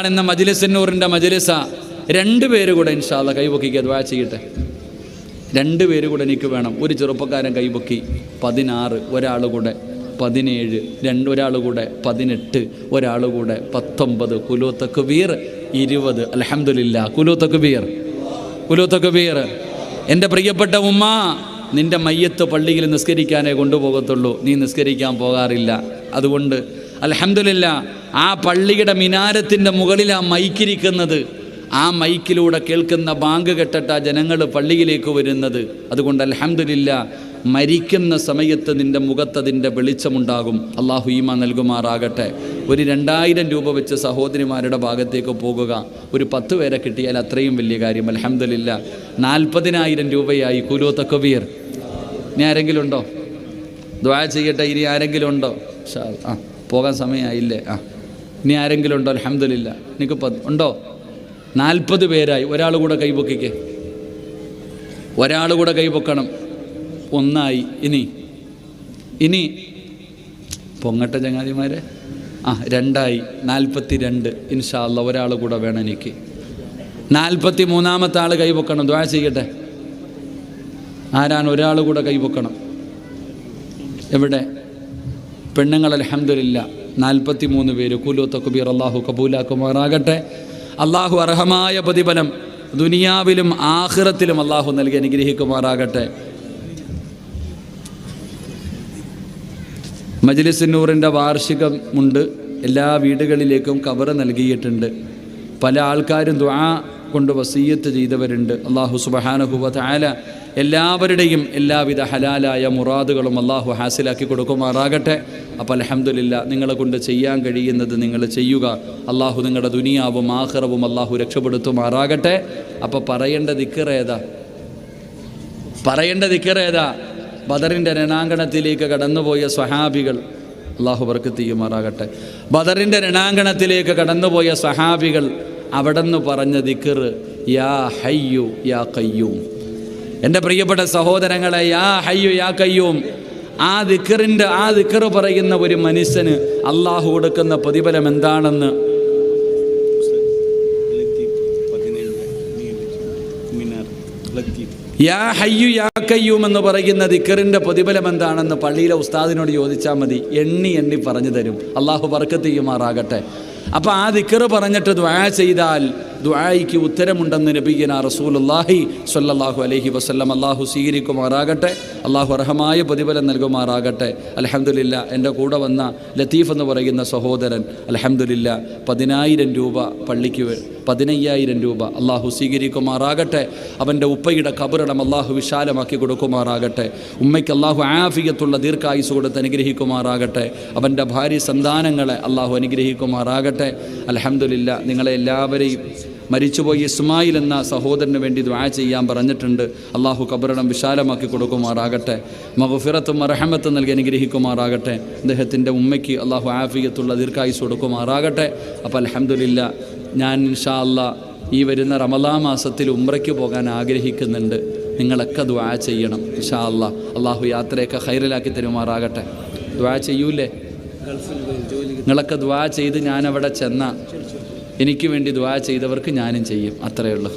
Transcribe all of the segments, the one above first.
എന്ന മജ്ലിസുന്നൂറിൻ്റെ മജ്ലിസ. രണ്ടുപേര് കൂടെ ഇൻഷാ അല്ലാഹ് കൈപൊക്കിക്കുക, ദുആ ചെയ്യട്ടെ. രണ്ടുപേര് കൂടെ എനിക്ക് വേണം. ഒരു ചെറുപ്പക്കാരൻ കൈപൊക്കി 16, ഒരാൾ കൂടെ 17, ഒരാൾ കൂടെ 18, ഒരാൾ കൂടെ 19. കുലൂ തക്ബീർ 20. അൽഹംദുലില്ലാ. കുലൂ തക്ബീർ. എൻ്റെ പ്രിയപ്പെട്ട ഉമ്മ, നിൻ്റെ മയ്യത്ത് പള്ളിയിൽ നിസ്കരിക്കാനേ കൊണ്ടുപോകത്തുള്ളൂ, നീ നിസ്കരിക്കാൻ പോകാറില്ല. അതുകൊണ്ട് അൽഹംദുലില്ലാ, ആ പള്ളിയുടെ മിനാരത്തിൻ്റെ മുകളിൽ ആ മൈക്കിരിക്കുന്നത്, ആ മൈക്കിലൂടെ കേൾക്കുന്ന ബാങ്ക് കേട്ടിട്ട് ആ ജനങ്ങൾ പള്ളിയിലേക്ക് വരുന്നത്. അതുകൊണ്ട് അൽഹംദുലില്ലാ, മരിക്കുന്ന സമയത്ത് നിൻ്റെ മുഖത്തതിൻ്റെ വെളിച്ചമുണ്ടാകും. അള്ളാഹു ഈമാൻ നൽകുമാറാകട്ടെ. ഒരു 2000 രൂപ വെച്ച് സഹോദരിമാരുടെ ഭാഗത്തേക്ക് പോകുക. ഒരു 10 പേരെ കിട്ടിയാൽ അത്രയും വലിയ കാര്യം. അൽഹംദുലില്ലാ, 40,000 രൂപയായി. കുലൂ തക്ബീർ. ഇനി ആരെങ്കിലും ഉണ്ടോ? ദുആ ചെയ്യട്ടെ. ഇനി ആരെങ്കിലും ഉണ്ടോ? പോകാൻ സമയമായില്ലേ? ഇനി ആരെങ്കിലും ഉണ്ടോ? അൽഹംദുലില്ലാ. എനിക്ക് ഉണ്ടോ? 40 പേരായി. ഒരാൾ കൂടെ കൈപൊക്കിക്കേ. ഒരാൾ കൂടെ കൈപൊക്കണം. 1 ആയി. ഇനി പൊങ്ങട്ടെ ചങ്ങാതിമാരെ. 2 ആയി. 42. ഇൻഷാ അല്ലാഹ് ഒരാൾ കൂടെ വേണം എനിക്ക്. 43-ാമത്തെ ആൾ കൈപൊക്കണം. ദുആ ചെയ്യട്ടെ. ആരാണ്? ഒരാൾ കൂടെ കൈപൊക്കണം. എവിടെ? പെണ്ണുങ്ങൾ. അൽഹംദുലില്ലാ, 43 പേര്. കുലൂ തക്ബീർ. അല്ലാഹു കബൂലാക്കുമാറാകട്ടെ. അല്ലാഹു അർഹമായ പ്രതിഫലം ദുനിയാവിലും ആഖിറത്തിലും അല്ലാഹു നൽകി അനുഗ്രഹിക്കുമാറാകട്ടെ. മജ്ലിസുന്നൂറിൻ്റെ വാർഷികമുണ്ട്. എല്ലാ വീടുകളിലേക്കും കബർ നൽകിയിട്ടുണ്ട്. പല ആൾക്കാരും ദുആ കൊണ്ട് വസിയ്യത്ത് ചെയ്തവരുണ്ട്. അല്ലാഹു സുബ്ഹാനഹു വ തആല എല്ലാവരുടെയും എല്ലാവിധ ഹലാലായ മുറാദുകളും അല്ലാഹു ഹാസിലാക്കി കൊടുക്കുമാറാകട്ടെ. അപ്പോൾ അൽഹംദുലില്ലാ, നിങ്ങളെ കൊണ്ട് ചെയ്യാൻ കഴിയുന്നത് നിങ്ങൾ ചെയ്യുക. അല്ലാഹു നിങ്ങളുടെ ദുനിയാവും ആഖിറവും അല്ലാഹു രക്ഷപ്പെടുത്തുമാറാകട്ടെ. അപ്പോൾ പറയേണ്ട ദിക്ർ ഏതാ? ബദറിൻ്റെ രണാങ്കണത്തിലേക്ക് കടന്നുപോയ സ്വഹാബികൾ, അല്ലാഹു ബർക്കത്ത് ചെയ്യുമാറാകട്ടെ. ബദറിൻ്റെ രണാങ്കണത്തിലേക്ക് കടന്നുപോയ സ്വഹാബികൾ അവിടെന്ന് പറഞ്ഞ ദിക്ർ യാ ഹയ്യു യാ ഖയ്യൂം. എൻ്റെ പ്രിയപ്പെട്ട സഹോദരങ്ങളെ, യാ ഹയ്യു യാ ഖയ്യൂം, ആ ദിക്ർ പറയുന്ന ഒരു മനുഷ്യന് അല്ലാഹു കൊടുക്കുന്ന പ്രതിഫലം എന്താണെന്ന് യാ ഹയ്യു യാ ഖയ്യൂം എന്ന് പറയുന്ന ദിക്റിൻ്റെ പ്രതിഫലം എന്താണെന്ന് പള്ളിയിലെ ഉസ്താദിനോട് ചോദിച്ചാൽ മതി. എണ്ണി പറഞ്ഞു തരും. അല്ലാഹു ബർക്കത്ത് ചെയ്യുമാറാകട്ടെ. അപ്പോൾ ആ ദിക്ർ പറഞ്ഞിട്ട് ദുആ ചെയ്താൽ ദുആയ്ക്ക് ഉത്തരമുണ്ടെന്ന് നബിയുനാ റസൂലുള്ളാഹി സ്വല്ലല്ലാഹു അലൈഹി വസല്ലം. അല്ലാഹു സ്വീകരിക്കുമാറാകട്ടെ. അല്ലാഹു അർഹമായ പ്രതിഫലം നൽകുമാറാകട്ടെ. അൽഹംദുലില്ലാ, എൻ്റെ കൂടെ വന്ന ലത്തീഫ് എന്ന് പറയുന്ന സഹോദരൻ അൽഹംദുലില്ലാ 10,000 രൂപ പള്ളിക്ക് 15,000 രൂപ അല്ലാഹു സ്വീകരിക്കുമാറാകട്ടെ. അവൻ്റെ ഉപ്പയുടെ ഖബറിടം അല്ലാഹു വിശാലമാക്കി കൊടുക്കുമാറാകട്ടെ. ഉമ്മയ്ക്ക് അല്ലാഹു ആഫിയത്തുള്ള ദീർഘായുസ് കൊടുത്ത് അനുഗ്രഹിക്കുമാറാകട്ടെ. അവൻ്റെ ഭാര്യ സന്താനങ്ങളെ അല്ലാഹു അനുഗ്രഹിക്കുമാറാകട്ടെ. അൽഹംദുലില്ലാ, നിങ്ങളെ എല്ലാവരെയും മരിച്ചുപോയി ഇസ്മായിൽ എന്ന സഹോദരന് വേണ്ടി ദുആ ചെയ്യാൻ പറഞ്ഞിട്ടുണ്ട്. അല്ലാഹു ഖബറിടം വിശാലമാക്കി കൊടുക്കുമാറാകട്ടെ. മഗ്ഫിറത്തും റഹ്മത്തും നൽകി അനുഗ്രഹിക്കുമാറാകട്ടെ. അദ്ദേഹത്തിൻ്റെ ഉമ്മയ്ക്ക് അല്ലാഹു ആഫിയത്തുള്ള ദീർഘായുസ് കൊടുക്കുമാറാകട്ടെ. അപ്പോൾ അൽഹംദുലില്ലാ, ഞാൻ ഇൻഷാ അല്ലാഹ് ഈ വരുന്ന റമളാൻ മാസത്തിൽ ഉംറയ്ക്ക് പോകാൻ ആഗ്രഹിക്കുന്നുണ്ട്. നിങ്ങളൊക്കെ ദുആ ചെയ്യണം ഇൻഷാ അല്ലാഹ്. അല്ലാഹു യാത്രയൊക്കെ ഖൈറിലാക്കി തരുമാറാകട്ടെ. ദുആ ചെയ്യൂലേ? നിങ്ങളൊക്കെ ദുആ ചെയ്ത് ഞാനവിടെ ചെന്ന എനിക്ക് വേണ്ടി ദുആ ചെയ്തവർക്ക് ഞാനും ചെയ്യും. അത്രയേ ഉള്ളൂ.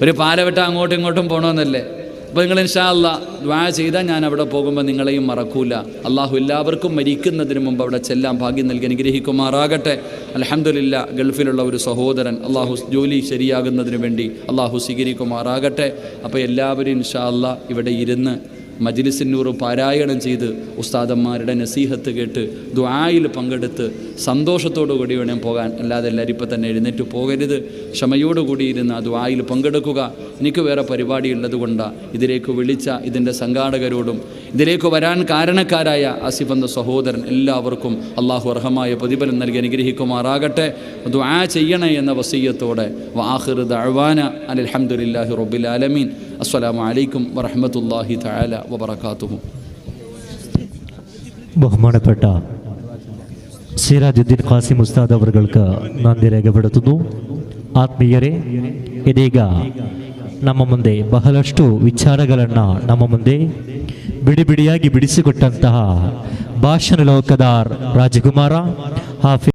ഒരു പാലവട്ട അങ്ങോട്ടും ഇങ്ങോട്ടും പോകണമെന്നല്ലേ. അപ്പോൾ നിങ്ങൾ ഇൻഷാ അല്ലാഹ് ദുആ ചെയ്താൽ ഞാൻ അവിടെ പോകുമ്പോൾ നിങ്ങളെയും മറക്കൂല. അല്ലാഹു എല്ലാവർക്കും മരിക്കുന്നതിന് മുമ്പ് അവിടെ ചെല്ലാൻ ഭാഗ്യം നൽകി അനുഗ്രഹിക്കുമാറാകട്ടെ. അൽഹംദുലില്ലാ, ഗൾഫിലുള്ള ഒരു സഹോദരൻ അല്ലാഹു ജോലി ശരിയാകുന്നതിന് വേണ്ടി അല്ലാഹു സ്വീകരിക്കുമാറാകട്ടെ. അപ്പോൾ എല്ലാവരും ഇൻഷാ അല്ലാഹ് ഇവിടെ ഇരുന്ന് മജ്ലിസുന്നൂർ പാരായണം ചെയ്ത് ഉസ്താദന്മാരുടെ നസീഹത്ത് കേട്ട് ദുആയിൽ പങ്കെടുത്ത് സന്തോഷത്തോടു കൂടി വേണം പോകാൻ. അല്ലാതെ എല്ലാവരും ഇപ്പം തന്നെ എഴുന്നേറ്റ് പോകരുത്. ക്ഷമയോടുകൂടി ഇരുന്ന് ആ ദുആയിൽ പങ്കെടുക്കുക. എനിക്ക് വേറെ പരിപാടിയുള്ളത് കൊണ്ടാണ് ഇതിലേക്ക് വിളിച്ച ഇതിൻ്റെ സംഘാടകരോടും ഇതിലേക്ക് വരാൻ കാരണക്കാരായ ആസിഫ് എന്ന സഹോദരൻ എല്ലാവർക്കും അല്ലാഹു അർഹമായ പ്രതിഫലം നൽകി അനുഗ്രഹിക്കുമാറാകട്ടെ. ദുആ ചെയ്യണേ എന്ന വസിയ്യത്തോടെ വആഖിറു ദഅ്വാന അനിൽ ഹംദുലില്ലാഹി റബ്ബിൽ ആലമീൻ. അസ്സലാമു അലൈക്കും വറഹ്മത്തുള്ളാഹി തആല വബറകാതുഹു. ബഹുമാനപ്പെട്ട സിറാജുദ്ദീൻ ഖാസിം ഉസ്താദ് അവർക്ക് നന്ദി രേഖപ്പെടുത്തുന്നു. ಆತ್ಮೀಯರೇ, ಇದೀಗ ನಮ್ಮ ಮುಂದೆ ಬಹಳಷ್ಟು ವಿಚಾರಗಳನ್ನು ನಮ್ಮ ಮುಂದೆ ಬಿಡಿಯಾಗಿ ಬಿಡಿಸಿಕೊಟ್ಟಂತಹ ಭಾಷಣ ಲೋಕದ ರಾಜಕುಮಾರ ಹಾಫಿ